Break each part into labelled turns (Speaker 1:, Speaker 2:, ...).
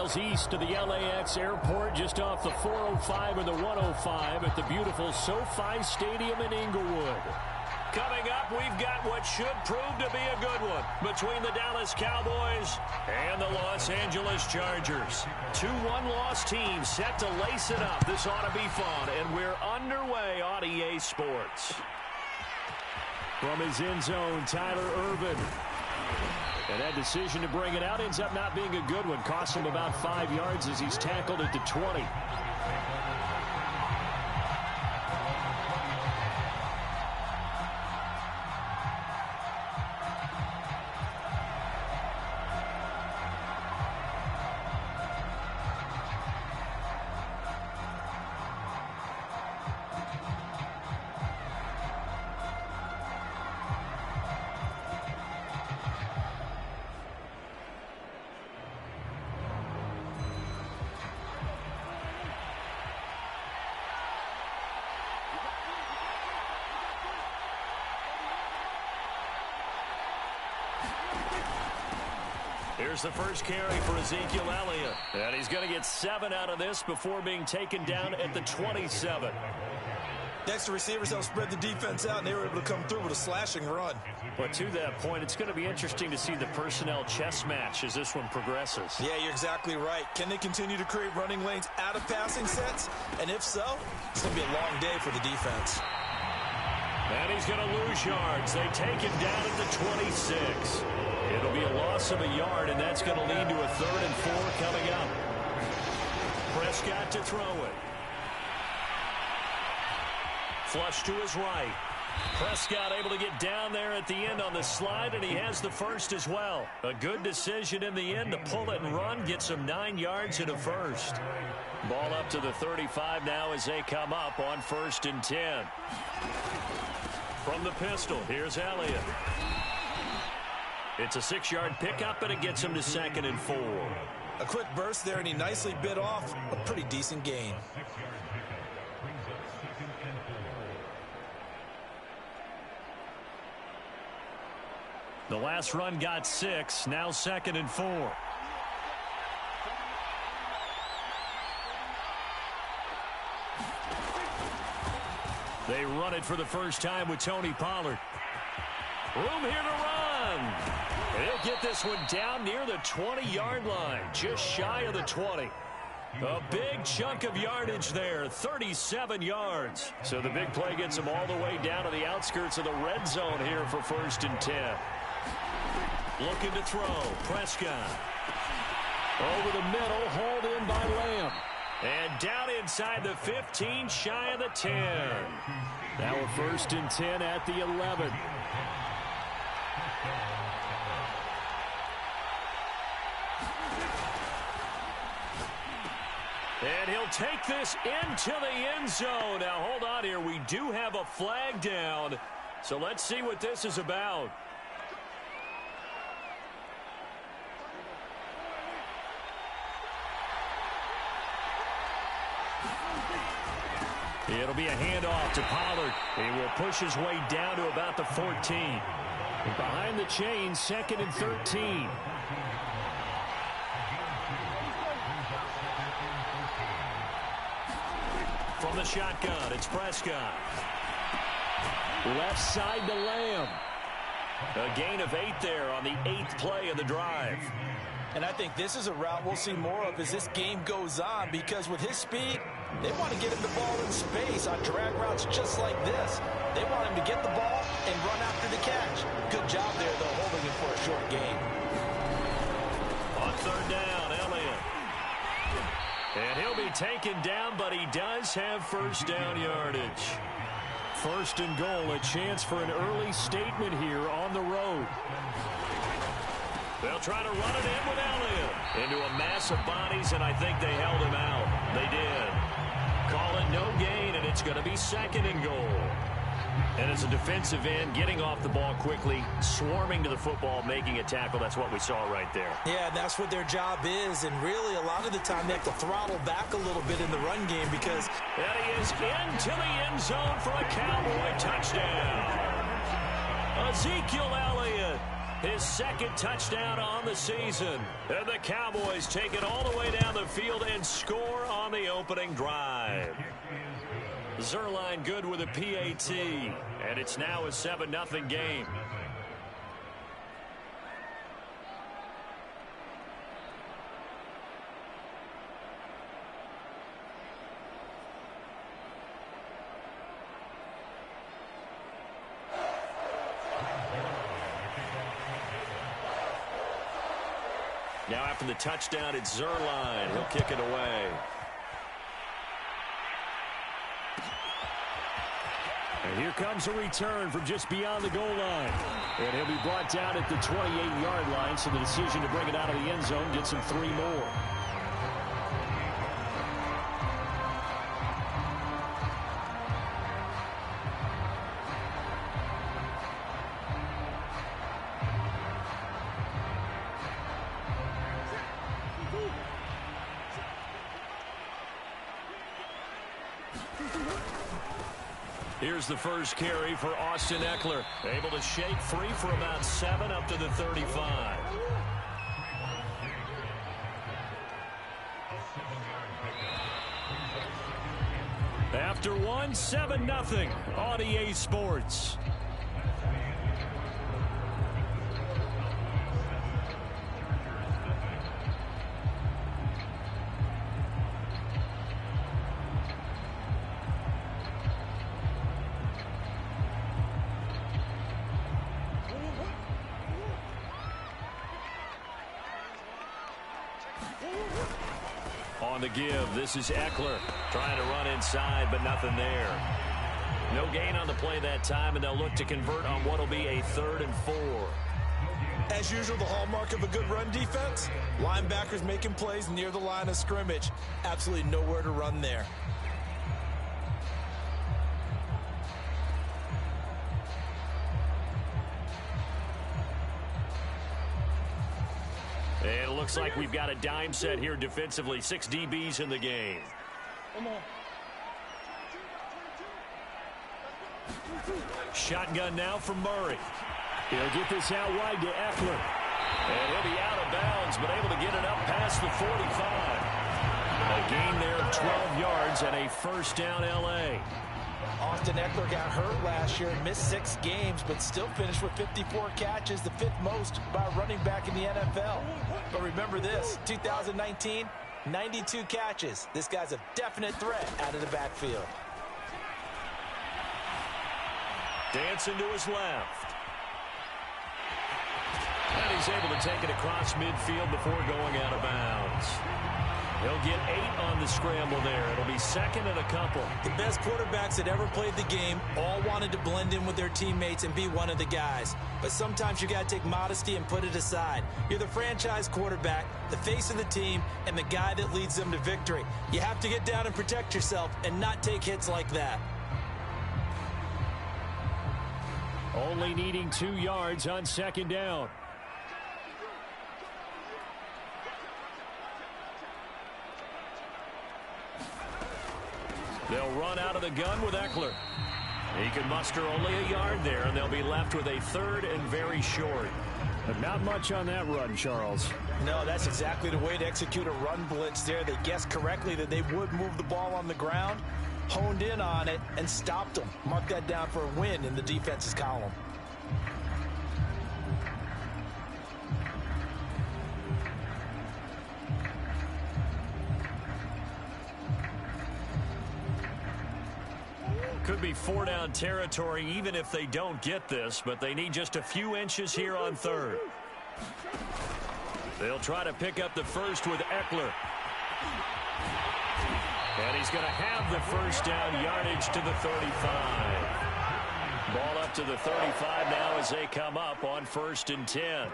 Speaker 1: miles east of the LAX airport, just off the 405 or the 105 at the beautiful SoFi Stadium in Inglewood. Coming up, we've got what should prove to be a good one between the Dallas Cowboys and the Los Angeles Chargers. Two one-loss teams set to lace it up. This ought to be fun, and we're underway on EA Sports. From his end zone, Tyler Ervin. And that decision to bring it out ends up not being a good one. Costs him about 5 yards as he's tackled at the 20. Here's the first carry for Ezekiel Elliott. And he's going to get 7 out of this before being taken down at the 27.
Speaker 2: Next to receivers, they'll spread the defense out, and they were able to come through with a slashing run.
Speaker 1: But to that point, it's going to be interesting to see the personnel chess match as this one progresses.
Speaker 2: Yeah, you're exactly right. Can they continue to create running lanes out of passing sets? And if so, it's going to be a long day for the defense.
Speaker 1: And he's going to lose yards. They take him down at the 26. It'll be a loss of a yard, and that's going to lead to a 3rd and 4 coming up. Prescott to throw it. Flush to his right. Prescott able to get down there at the end on the slide, and he has the first as well. A good decision in the end to pull it and run, gets him 9 yards and a first. Ball up to the 35 now as they come up on 1st and 10. From the pistol, here's Elliott. It's a 6-yard pickup, and it gets him to 2nd and 4.
Speaker 2: A quick burst there, and he nicely bit off a pretty decent gain.
Speaker 1: The last run got 6, now 2nd and 4. They run it for the first time with Tony Pollard. Room here to run. He'll get this one down near the 20-yard line, just shy of the 20. A big chunk of yardage there, 37 yards. So the big play gets him all the way down to the outskirts of the red zone here for 1st and 10. Looking to throw, Prescott. Over the middle, hauled in by Lamb. And down inside the 15, shy of the 10. Now a 1st and 10 at the 11. And he'll take this into the end zone. Now, hold on here. We do have a flag down. So let's see what this is about. It'll be a handoff to Pollard. He will push his way down to about the 14. And behind the chain, 2nd and 13. From the shotgun, it's Prescott. Left side to Lamb. A gain of 8 there on the 8th play of the drive.
Speaker 2: And I think this is a route we'll see more of as this game goes on, because with his speed, they want to get him the ball in space on drag routes just like this. They want him to get the ball and run after the catch. Good job there, though, holding him for a short gain.
Speaker 1: On 3rd down, Elliott. And he'll be taken down, but he does have 1st down yardage. 1st and goal, a chance for an early statement here on the road. They'll try to run it in with Elliott into a mass of bodies, and I think they held him out. They did. Call it no gain, and it's going to be 2nd and goal. And as a defensive end, getting off the ball quickly, swarming to the football, making a tackle, that's what we saw right there.
Speaker 2: Yeah, that's what their job is, and really a lot of the time they have to throttle back a little bit in the run game because...
Speaker 1: And he is into the end zone for a Cowboy touchdown. Ezekiel Elliott, his 2nd touchdown on the season. And the Cowboys take it all the way down field and score on the opening drive. Zerline good with a PAT, and it's now a 7-0 game. Now after the touchdown, it's Zerline. He'll kick it away. And here comes a return from just beyond the goal line. And he'll be brought down at the 28-yard line, so the decision to bring it out of the end zone gets him 3 more. Here's the first carry for Austin Eckler. Able to shake free for about 7 up to the 35. After 1, 7-0 on EA Sports. On the give, this is Eckler trying to run inside, but nothing there. No gain on the play that time, and they'll look to convert on what will be a 3rd and 4.
Speaker 2: As usual, the hallmark of a good run defense, linebackers making plays near the line of scrimmage. Absolutely nowhere to run there.
Speaker 1: And it looks like we've got a dime set here defensively. 6 DBs in the game. Shotgun now from Murray. He'll get this out wide to Eckler. And he'll be out of bounds, but able to get it up past the 45. A gain there of 12 yards and a first down L.A.
Speaker 2: Austin Eckler got hurt last year, missed 6 games, but still finished with 54 catches, the 5th most by a running back in the NFL. But remember this, 2019, 92 catches. This guy's a definite threat out of the backfield.
Speaker 1: Dancing to his left. And he's able to take it across midfield before going out of bounds. He'll get 8 on the scramble there. It'll be 2nd and a couple.
Speaker 2: The best quarterbacks that ever played the game all wanted to blend in with their teammates and be one of the guys. But sometimes you got to take modesty and put it aside. You're the franchise quarterback, the face of the team, and the guy that leads them to victory. You have to get down and protect yourself and not take hits like that.
Speaker 1: Only needing 2 yards on 2nd down. They'll run out of the gun with Eckler. He can muster only a yard there, and they'll be left with a 3rd and very short. But not much on that run, Charles.
Speaker 2: No, that's exactly the way to execute a run blitz there. They guessed correctly that they would move the ball on the ground, honed in on it, and stopped them. Mark that down for a win in the defense's column.
Speaker 1: Could be 4-down territory even if they don't get this, but they need just a few inches here on 3rd. They'll try to pick up the first with Eckler. And he's going to have the first down, yardage to the 35. Ball up to the 35 now as they come up on 1st and 10.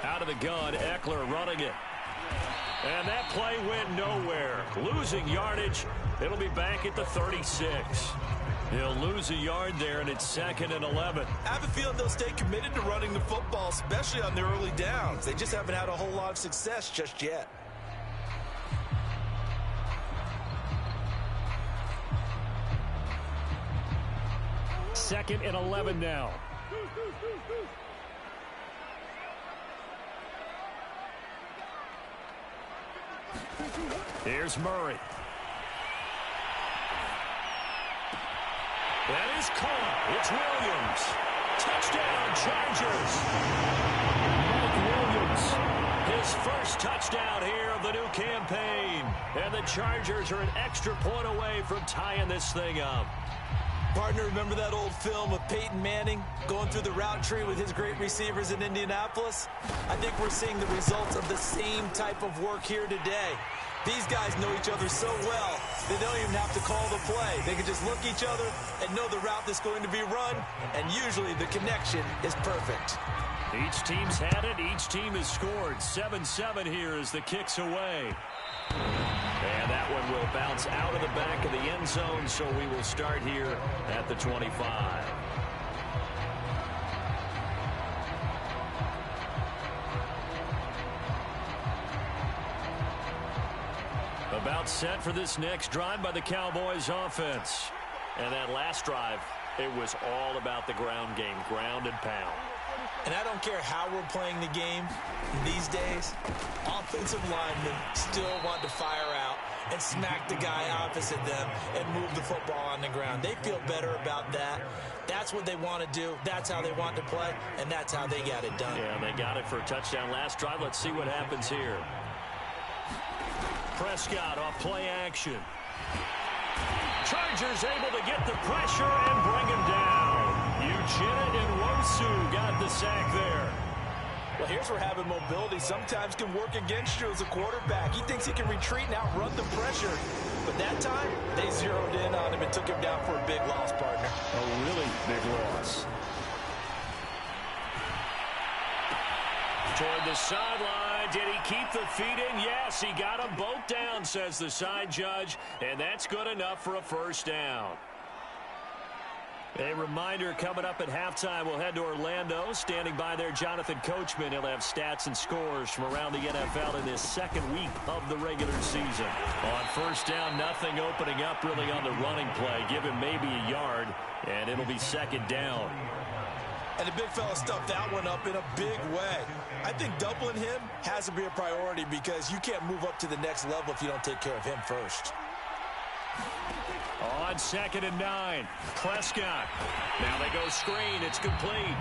Speaker 1: Out of the gun, Eckler running it. And that play went nowhere. Losing yardage. It'll be back at the 36. He'll lose a yard there, and it's 2nd and 11.
Speaker 2: I have a feeling they'll stay committed to running the football, especially on their early downs. They just haven't had a whole lot of success just yet.
Speaker 1: Second and 11 now. Here's Murray. That is caught. It's Williams. Touchdown, Chargers. Mike Williams, his first touchdown here of the new campaign. And the Chargers are an extra point away from tying this thing up.
Speaker 2: Partner, remember that old film of Peyton Manning going through the route tree with his great receivers in Indianapolis? I think we're seeing the results of the same type of work here today. These guys know each other so well, they don't even have to call the play. They can just look each other and know the route that's going to be run, and usually the connection is perfect.
Speaker 1: Each team's had it. Each team has scored. 7-7 here as the kick's away. And that one will bounce out of the back of the end zone, so we will start here at the 25. About set for this next drive by the Cowboys offense. And that last drive, it was all about the ground game, ground and pound.
Speaker 2: And I don't care how we're playing the game these days, offensive linemen still want to fire out and smack the guy opposite them and move the football on the ground. They feel better about that. That's what they want to do. That's how they want to play, and that's how they got it done.
Speaker 1: Yeah, they got it for a touchdown last drive. Let's see what happens here. Prescott off play action. Chargers able to get the pressure and bring him down. Uchenna and Wosu got the sack there.
Speaker 2: Well, here's where having mobility sometimes can work against you as a quarterback. He thinks he can retreat and outrun the pressure. But that time, they zeroed in on him and took him down for a big loss, partner.
Speaker 1: A really big loss. Toward the sideline. Did he keep the feet in? Yes, he got them both down, says the side judge. And that's good enough for a first down. A reminder coming up at halftime, we'll head to Orlando. Standing by there, Jonathan Coachman. He'll have stats and scores from around the NFL in this second week of the regular season. On first down, nothing opening up really on the running play. Give him maybe a yard, and it'll be second down.
Speaker 2: And the big fella stuffed that one up in a big way. I think doubling him has to be a priority because you can't move up to the next level if you don't take care of him first.
Speaker 1: On 2nd and 9, Prescott. Now they go screen. It's complete.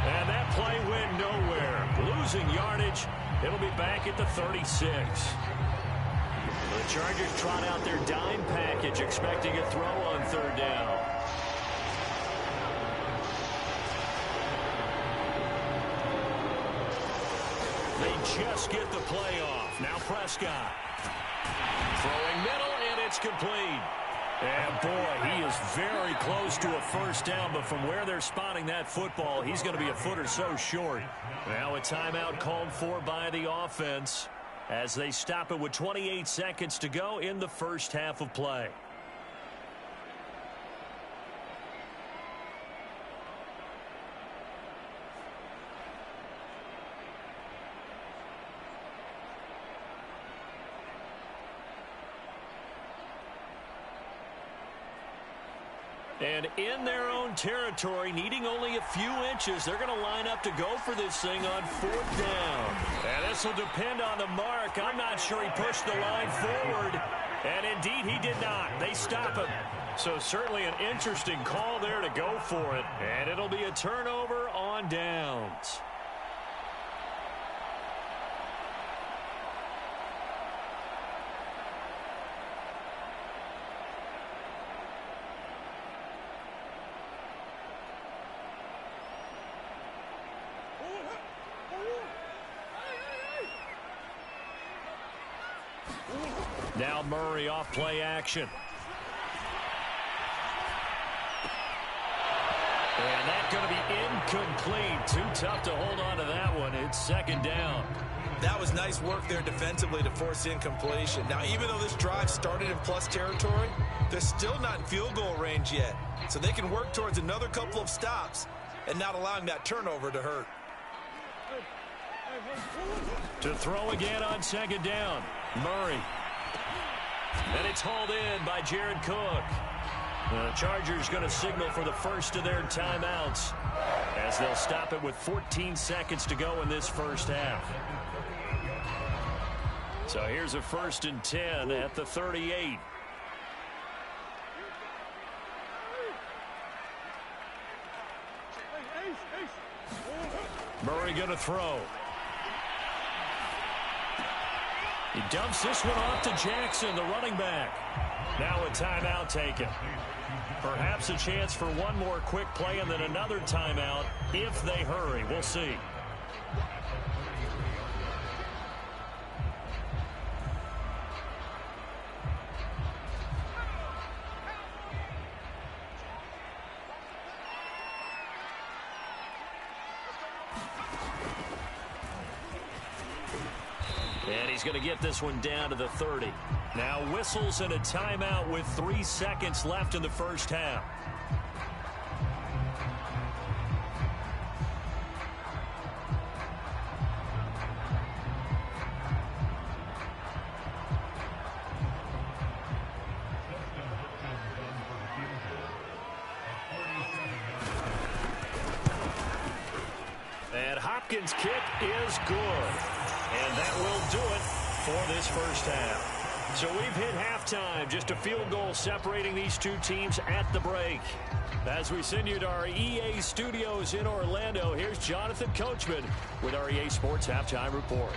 Speaker 1: And that play went nowhere. Losing yardage. It'll be back at the 36. The Chargers trot out their dime package, expecting a throw on third down. They just get the play off. Now Prescott. Throwing middle, and it's complete. And, boy, he is very close to a first down, but from where they're spotting that football, he's going to be a foot or so short. Now a timeout called for by the offense as they stop it with 28 seconds to go in the first half of play. And in their own territory, needing only a few inches, they're going to line up to go for this thing on fourth down. And this will depend on the mark. I'm not sure he pushed the line forward. And indeed, he did not. They stop him. So certainly an interesting call there to go for it. And it'll be a turnover on downs. Now Murray off play action. And that's going to be incomplete. Too tough to hold on to that one. It's second down.
Speaker 2: That was nice work there defensively to force incompletion. Now, even though this drive started in plus territory, they're still not in field goal range yet. So they can work towards another couple of stops and not allowing that turnover to hurt.
Speaker 1: To throw again on second down. Murray. And it's hauled in by Jared Cook. The Chargers going to signal for the first of their timeouts as they'll stop it with 14 seconds to go in this first half. So here's a 1st and 10 at the 38. Murray going to throw. He dumps this one off to Jackson, the running back. Now a timeout taken. Perhaps a chance for one more quick play and then another timeout if they hurry. We'll see. And he's going to get this one down to the 30. Now whistles and a timeout with 3 seconds left in the first half. And Hopkins' kick is good. And that will do it for this first half. So we've hit halftime. Just a field goal separating these two teams at the break. As we send you to our EA studios in Orlando, here's Jonathan Coachman with our EA Sports Halftime Report.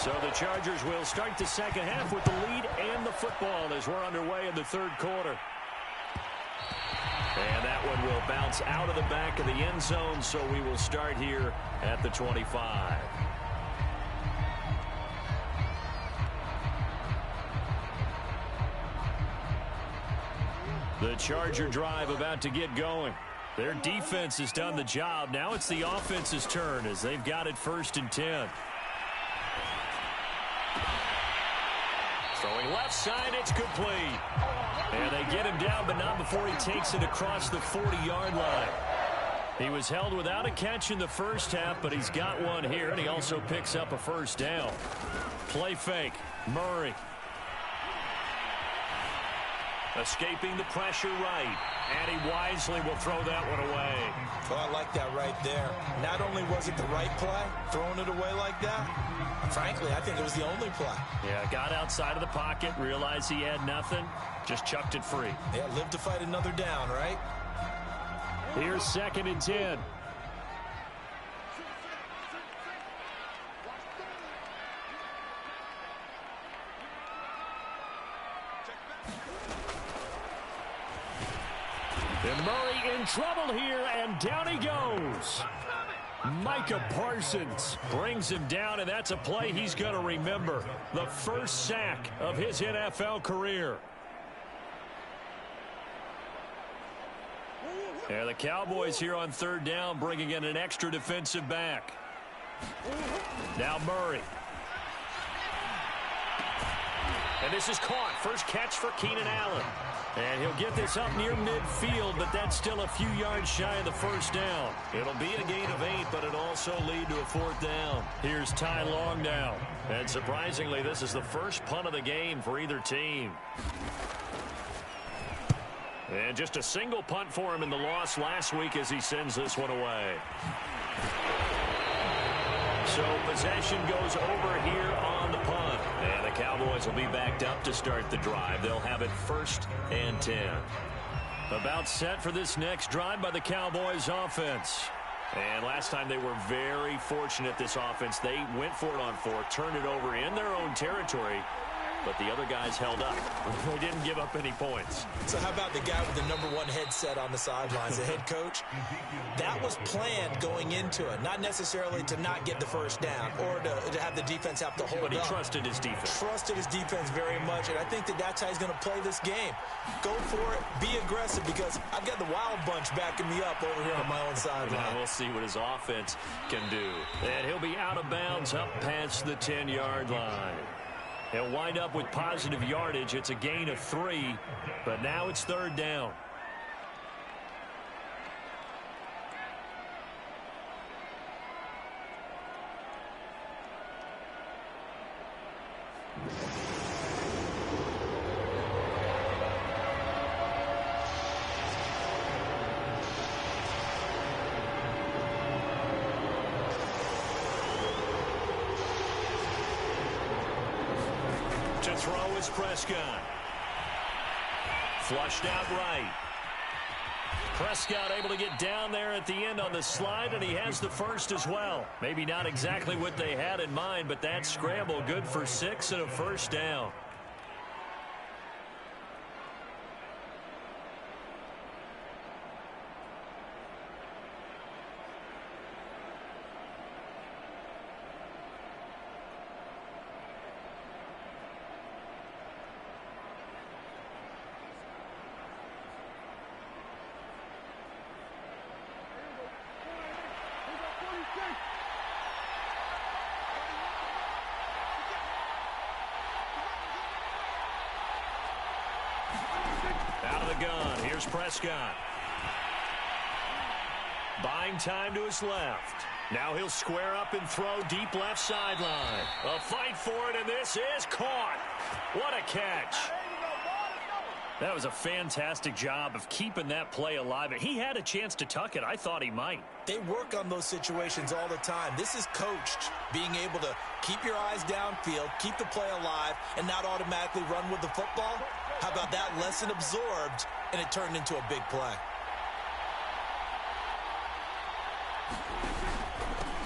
Speaker 1: So the Chargers will start the second half with the lead and the football as we're underway in the third quarter. And that one will bounce out of the back of the end zone, so we will start here at the 25. The Charger drive about to get going. Their defense has done the job. Now it's the offense's turn as they've got it 1st and 10. Throwing left side, it's complete. And they get him down, but not before he takes it across the 40-yard line. He was held without a catch in the first half, but he's got one here, and he also picks up a first down. Play fake. Murray. Escaping the pressure right. And he wisely will throw that one away.
Speaker 2: Well, I like that right there. Not only was it the right play, throwing it away like that, frankly, I think it was the only play.
Speaker 1: Yeah, got outside of the pocket, realized he had nothing, just chucked it free.
Speaker 2: Yeah, live to fight another down, right?
Speaker 1: Here's 2nd and 10. And Murray in trouble here, and down he goes. Micah Parsons brings him down, and that's a play he's going to remember. The first sack of his NFL career. And the Cowboys here on 3rd down, bringing in an extra defensive back. Now Murray. And this is caught. First catch for Keenan Allen. And he'll get this up near midfield, but that's still a few yards shy of the first down. It'll be a gain of 8, but it'll also lead to a 4th down. Here's Ty Long now. And surprisingly, this is the first punt of the game for either team. And just a single punt for him in the loss last week as he sends this one away. So possession goes over here on the punt. And the Cowboys will be backed up to start the drive. They'll have it 1st and 10. About set for this next drive by the Cowboys offense. And last time they were very fortunate, this offense. They went for it on 4, turned it over in their own territory, but the other guys held up. They didn't give up any points.
Speaker 2: So how about the guy with the #1 headset on the sidelines, the head coach? That was planned going into it, not necessarily to not get the first down or to have the defense have to hold up.
Speaker 1: But he trusted his defense.
Speaker 2: Trusted his defense very much, and I think that's how he's going to play this game. Go for it, be aggressive, because I've got the Wild Bunch backing me up over here on my own sideline.
Speaker 1: Now we'll see what his offense can do. And he'll be out of bounds up past the 10-yard line. He'll wind up with positive yardage. It's a gain of 3, but now it's 3rd down. throw is Prescott. Flushed out right. Prescott able to get down there at the end on the slide, and he has the first as well. Maybe not exactly what they had in mind, but that scramble good for 6 and a first down. Out of the gun, here's Prescott. Buying time to his left. Now he'll square up and throw deep left sideline. A fight for it, and this is caught. What a catch. That was a fantastic job of keeping that play alive. He had a chance to tuck it. I thought he might.
Speaker 2: They work on those situations all the time. This is coached, being able to keep your eyes downfield, keep the play alive, and not automatically run with the football. How about that lesson absorbed, and it turned into a big play.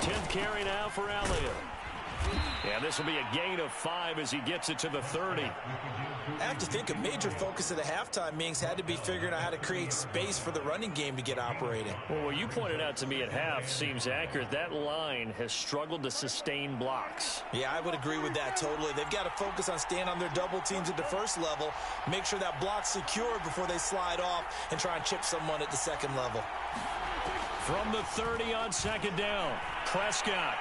Speaker 1: 10th carry now for Elliott. Yeah, this will be a gain of 5 as he gets it to the 30.
Speaker 2: I have to think a major focus of the halftime meetings had to be figuring out how to create space for the running game to get operating.
Speaker 1: Well, what you pointed out to me at half seems accurate. That line has struggled to sustain blocks.
Speaker 2: Yeah, I would agree with that totally. They've got to focus on staying on their double teams at the first level, make sure that block's secured before they slide off and try and chip someone at the second level.
Speaker 1: From the 30 on second down, Prescott.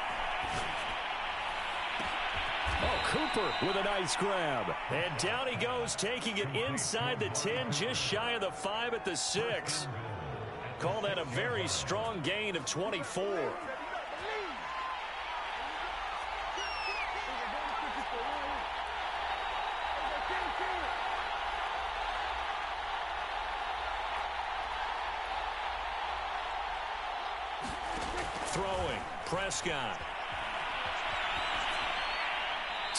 Speaker 1: Oh, Cooper with a nice grab. And down he goes, taking it inside the 10, just shy of the 5 at the 6. Call that a very strong gain of 24. Throwing, Prescott.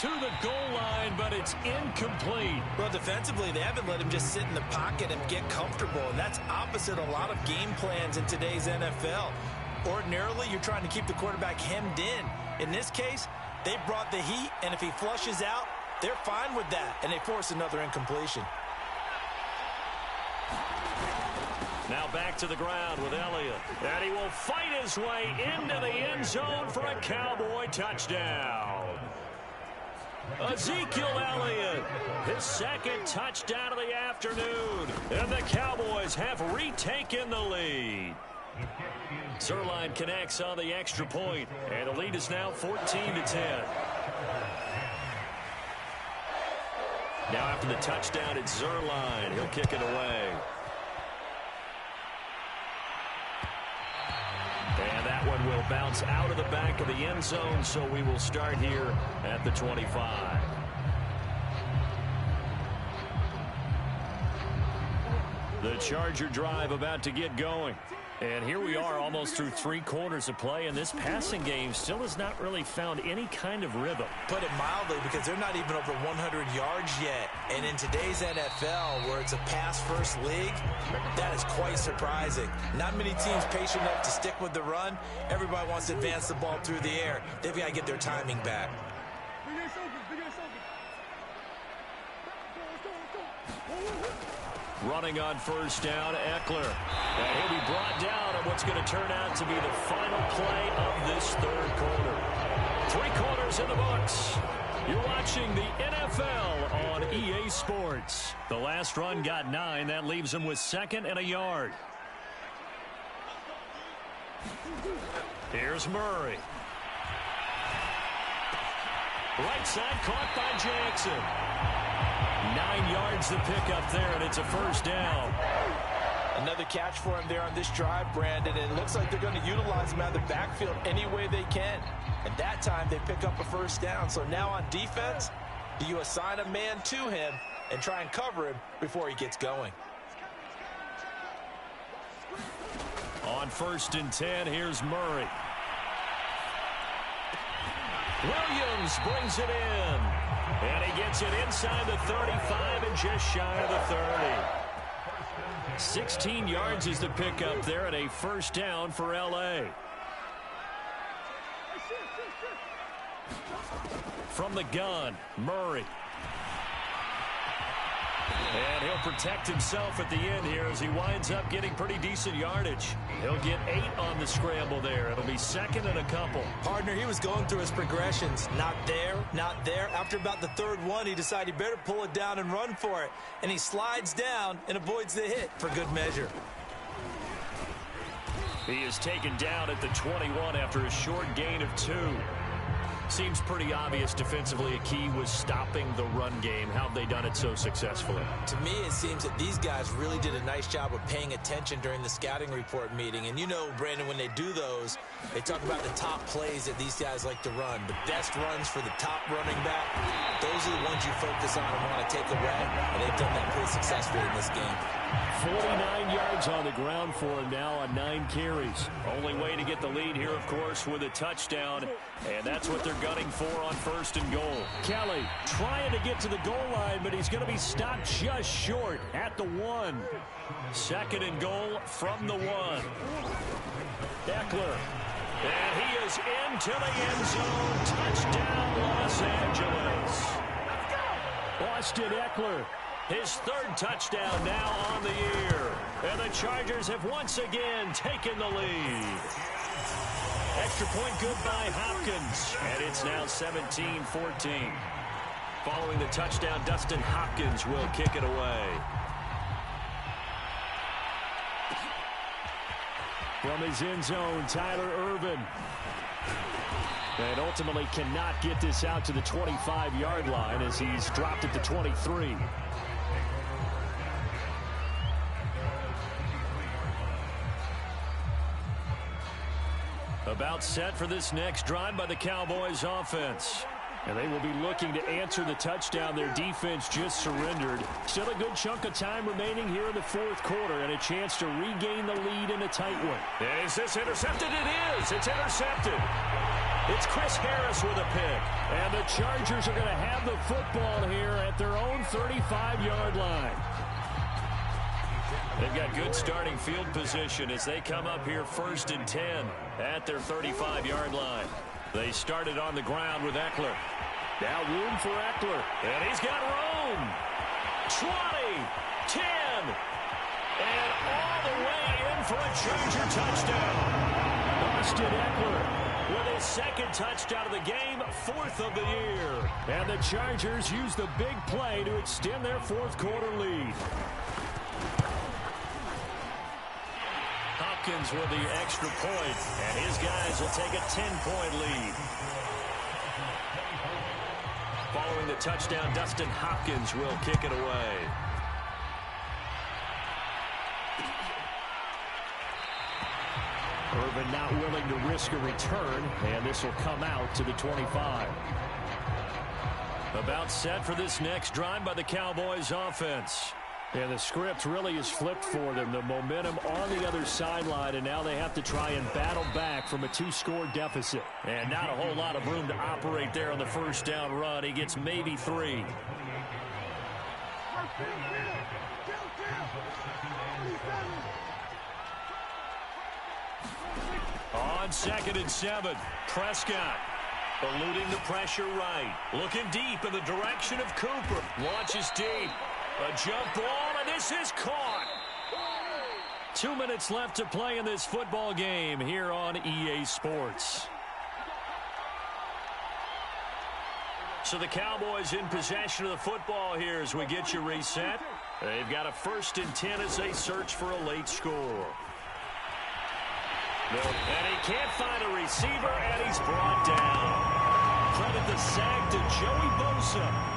Speaker 1: To the goal line, but it's incomplete.
Speaker 2: Well, defensively, they haven't let him just sit in the pocket and get comfortable, and that's opposite a lot of game plans in today's NFL. Ordinarily, you're trying to keep the quarterback hemmed in. In this case, they brought the heat, and if he flushes out, they're fine with that, and they force another incompletion.
Speaker 1: Now back to the ground with Elliott. And he will fight his way into the end zone for a Cowboy touchdown. Ezekiel Elliott, his second touchdown of the afternoon. And the Cowboys have retaken the lead. Zuerlein connects on the extra point, and the lead is now 14-10. Now after the touchdown, it's Zuerlein. He'll kick it away. And that one will bounce out of the back of the end zone, so we will start here at the 25. The Charger drive about to get going. And here we are almost through 3 quarters of play, and this passing game still has not really found any kind of rhythm.
Speaker 2: Put it mildly, because they're not even over 100 yards yet. And in today's NFL, where it's a pass-first league, that is quite surprising. Not many teams patient enough to stick with the run. Everybody wants to advance the ball through the air. They've got to get their timing back.
Speaker 1: Running on first down, Eckler. And he'll be brought down on what's going to turn out to be the final play of this third quarter. 3 quarters in the books. You're watching the NFL on EA Sports. The last run got 9. That leaves him with 2nd and a yard. Here's Murray. Right side caught by Jackson. 9 yards to pick up there, and it's a first down.
Speaker 2: Another catch for him there on this drive, Brandon. And it looks like they're going to utilize him out of the backfield any way they can. And that time they pick up a first down. So now on defense, do you assign a man to him and try and cover him before he gets going?
Speaker 1: On 1st and 10, here's Murray. Williams brings it in. And he gets it inside the 35 and just shy of the 30. 16 yards is the pickup there, and a first down for L.A. From the gun, Murray. And he'll protect himself at the end here as he winds up getting pretty decent yardage. He'll get 8 on the scramble there. It'll be second and a couple.
Speaker 2: Partner, he was going through his progressions. Not there, not there. After about the third one, he decided he better pull it down and run for it. And he slides down and avoids the hit for good measure.
Speaker 1: He is taken down at the 21 after a short gain of 2. Seems pretty obvious defensively a key was stopping the run game. How have they done it so successfully?
Speaker 2: To me, it seems that these guys really did a nice job of paying attention during the scouting report meeting. And you know, Brandon, when they do those, they talk about the top plays that these guys like to run. The best runs for the top running back, those are the ones you focus on and want to take away. And they've done that pretty successfully in this game.
Speaker 1: 49 yards on the ground for him now on 9 carries. Only way to get the lead here, of course, with a touchdown. And that's what they're gunning for on first and goal. Kelly trying to get to the goal line, but he's going to be stopped just short at the 1. Second and goal from the 1. Eckler. And he is into the end zone. Touchdown, Los Angeles. Austin Eckler. His 3rd touchdown now on the year. And the Chargers have once again taken the lead. Extra point good by Hopkins. And it's now 17-14. Following the touchdown, Dustin Hopkins will kick it away. From his end zone, Tyler Ervin. And ultimately cannot get this out to the 25-yard line as he's dropped at the 23. About set for this next drive by the Cowboys offense. And they will be looking to answer the touchdown their defense just surrendered. Still a good chunk of time remaining here in the 4th quarter and a chance to regain the lead in a tight one. And is this intercepted? It is. It's intercepted. It's Chris Harris with a pick. And the Chargers are going to have the football here at their own 35-yard line. They've got good starting field position as they come up here 1st and 10 at their 35-yard line. They started on the ground with Eckler. Now room for Eckler. And he's got room. 20, 10, and all the way in for a Charger touchdown. Austin Eckler with his 2nd touchdown of the game, 4th of the year. And the Chargers use the big play to extend their 4th quarter lead. Hopkins with the extra point, and his guys will take a 10-point lead. Following the touchdown, Dustin Hopkins will kick it away. Irvin not willing to risk a return, and this will come out to the 25. About set for this next drive by the Cowboys offense. And the script really is flipped for them. The momentum on the other sideline, and now they have to try and battle back from a 2-score deficit. And not a whole lot of room to operate there on the first down run. He gets maybe 3. On 2nd and 7, Prescott eluding the pressure right. Looking deep in the direction of Cooper. Launches deep. A jump ball, and this is caught. 2 minutes left to play in this football game here on EA Sports. So the Cowboys in possession of the football here as we get you reset. They've got a 1st and 10 as they search for a late score. And he can't find a receiver, and he's brought down. Credit the sack to Joey Bosa.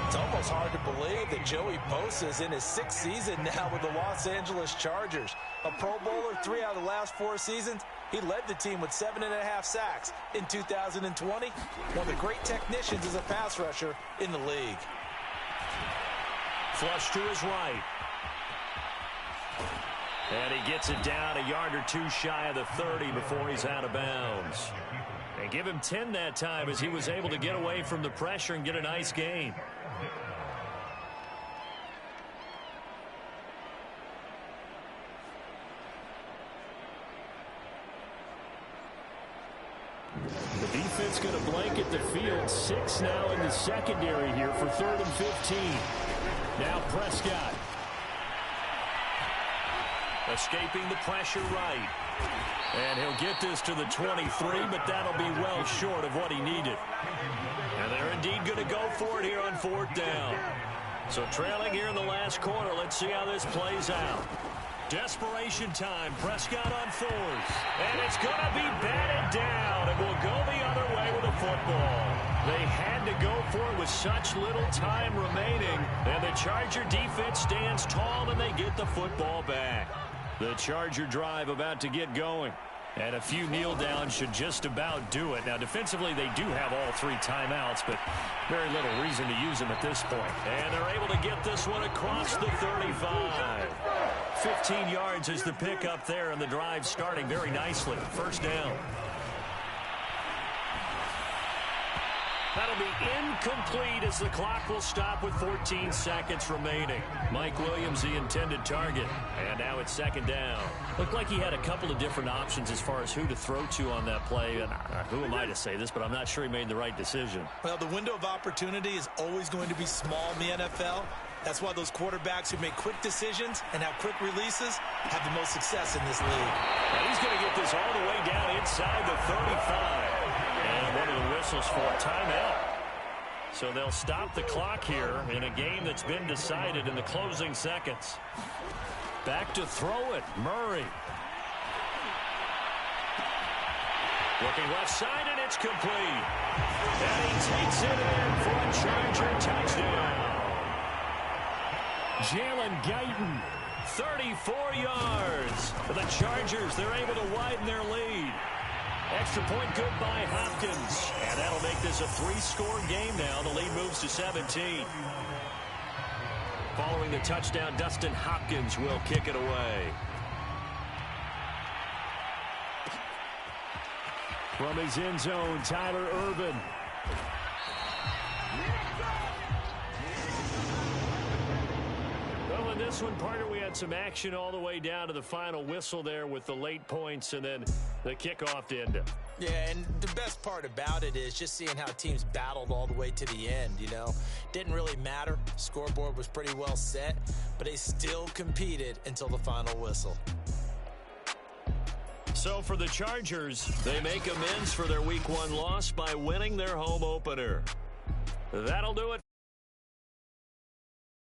Speaker 2: It's almost hard to believe that Joey Bosa is in his 6th season now with the Los Angeles Chargers. A Pro Bowler 3 out of the last 4 seasons. He led the team with 7.5 sacks in 2020. One of the great technicians as a pass rusher in the league.
Speaker 1: Flush to his right. And he gets it down a yard or two shy of the 30 before he's out of bounds. And give him 10 that time as he was able to get away from the pressure and get a nice gain. The defense going to blanket the field. 6 now in the secondary here for 3rd and 15. Now Prescott. Escaping the pressure right. And he'll get this to the 23, but that'll be well short of what he needed. And they're indeed going to go for it here on 4th down. So trailing here in the last quarter. Let's see how this plays out. Desperation time. Prescott on 4th. And it's going to be batted down. It will go the other way with the football. They had to go for it with such little time remaining. And the Charger defense stands tall and they get the football back. The Charger drive about to get going. And a few kneel downs should just about do it. Now, defensively, they do have all 3 timeouts, but very little reason to use them at this point. And they're able to get this one across the 35. 15 yards is the pickup there, and the drive starting very nicely. 1st down. That'll be incomplete as the clock will stop with 14 seconds remaining. Mike Williams, the intended target. And now it's 2nd down. Looked like he had a couple of different options as far as who to throw to on that play. And who am I to say this, but I'm not sure he made the right decision.
Speaker 2: Well, the window of opportunity is always going to be small in the NFL. That's why those quarterbacks who make quick decisions and have quick releases have the most success in this league.
Speaker 1: Now he's going to get this all the way down inside the 35. And one of the whistles for a timeout. So they'll stop the clock here in a game that's been decided in the closing seconds. Back to throw it. Murray. Looking left side, and it's complete. And he takes it in for a Charger touchdown. Jalen Guyton, 34 yards. The Chargers, they're able to widen their lead. Extra point good by Hopkins. And that'll make this a 3-score game now. The lead moves to 17. Following the touchdown, Dustin Hopkins will kick it away. From his end zone, Tyler Ervin. Well, in this one, partner, we had some action all the way down to the final whistle there with the late points and then the kickoff to end it.
Speaker 2: Yeah, and the best part about it is just seeing how teams battled all the way to the end, you know. Didn't really matter. Scoreboard was pretty well set, but they still competed until the final whistle.
Speaker 1: So for the Chargers, they make amends for their Week 1 loss by winning their home opener. That'll do it.